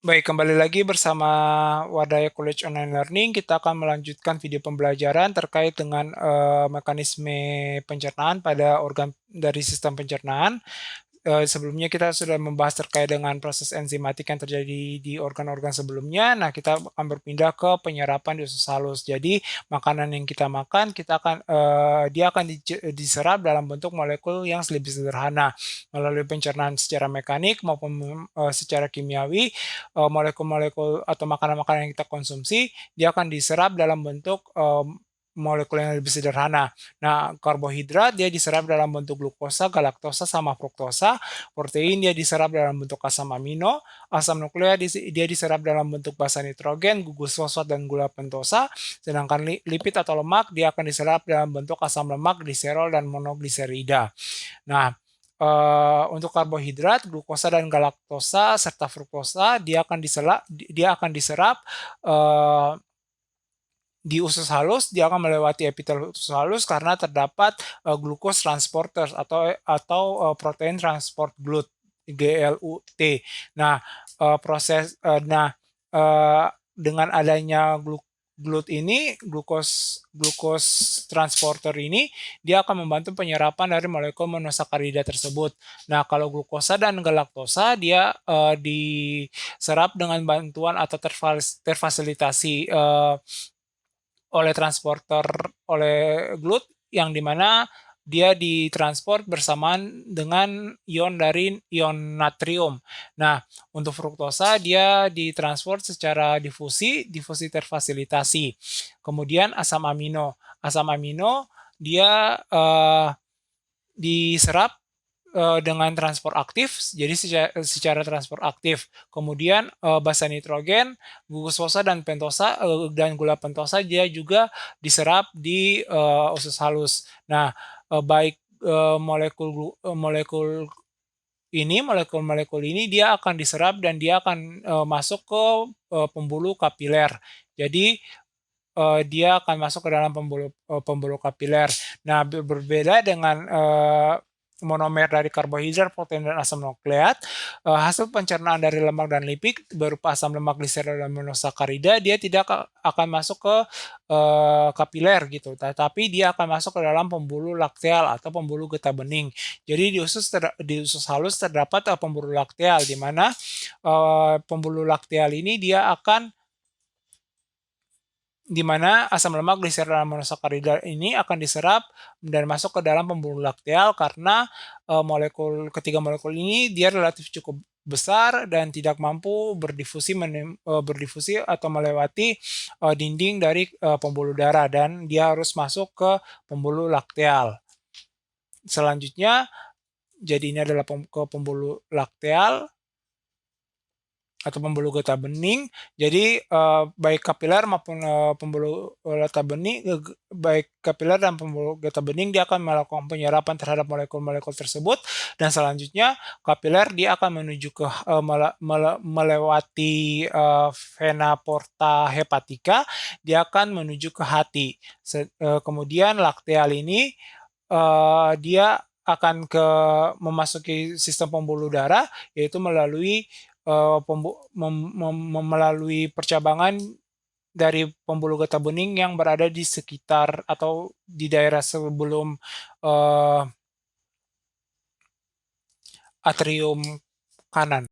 Baik, kembali lagi bersama Wadaya College Online Learning. Kita akan melanjutkan video pembelajaran terkait dengan mekanisme pencernaan pada organ dari sistem pencernaan. Sebelumnya kita sudah membahas terkait dengan proses enzimatik yang terjadi di organ-organ sebelumnya. Nah, kita akan berpindah ke penyerapan di usus halus. Jadi, makanan yang kita makan, dia akan diserap dalam bentuk molekul yang lebih sederhana melalui pencernaan secara mekanik maupun secara kimiawi. Molekul-molekul atau makanan-makanan yang kita konsumsi, dia akan diserap dalam bentuk molekul yang lebih sederhana. Nah, karbohidrat dia diserap dalam bentuk glukosa, galaktosa, sama fruktosa. Protein dia diserap dalam bentuk asam amino. Asam nukleat dia diserap dalam bentuk basa nitrogen, gugus fosfat, dan gula pentosa. Sedangkan lipid atau lemak dia akan diserap dalam bentuk asam lemak, gliserol, dan monogliserida. Nah, untuk karbohidrat, glukosa dan galaktosa serta fruktosa dia akan diserap di usus halus. Dia akan melewati epitel usus halus karena terdapat glucose transporters atau protein transport GLUT, GLUT. Nah, dengan adanya GLUT ini, glucose transporter ini, dia akan membantu penyerapan dari molekul monosakarida tersebut. Nah, kalau glukosa dan galaktosa dia diserap dengan bantuan atau terfasilitasi oleh transporter oleh GLUT, yang dimana dia ditransport bersamaan dengan ion natrium. Nah, untuk fruktosa dia ditransport secara difusi terfasilitasi. Kemudian asam amino dia diserap dengan transport aktif, jadi secara transport aktif. Kemudian basa nitrogen, gugus fosfat, dan pentosa dan gula pentosa dia juga diserap di usus halus. Nah, baik molekul ini dia akan diserap dan dia akan masuk ke pembuluh kapiler. Jadi dia akan masuk ke dalam pembuluh kapiler. Nah, berbeda dengan monomer dari karbohidrat, protein, dan asam nukleat, hasil pencernaan dari lemak dan lipid berupa asam lemak, gliserol, dan monosakarida dia tidak akan masuk ke kapiler gitu, tetapi dia akan masuk ke dalam pembuluh lakteal atau pembuluh getah bening. Jadi di usus halus terdapat pembuluh lakteal, di mana pembuluh lakteal ini di mana asam lemak, gliserol, dan monosakarida ini akan diserap dan masuk ke dalam pembuluh lakteal karena ketiga molekul ini dia relatif cukup besar dan tidak mampu berdifusi atau melewati dinding dari pembuluh darah, dan dia harus masuk ke pembuluh lakteal. Selanjutnya, jadi ini adalah ke pembuluh lakteal atau pembuluh getah bening. Jadi baik kapiler maupun pembuluh getah bening, baik kapiler dan pembuluh getah bening dia akan melakukan penyerapan terhadap molekul-molekul tersebut, dan selanjutnya kapiler dia akan menuju ke melewati vena porta hepatica, dia akan menuju ke hati. Kemudian lakteal ini dia akan memasuki sistem pembuluh darah, yaitu melalui percabangan dari pembuluh getah bening yang berada di sekitar atau di daerah sebelum atrium kanan.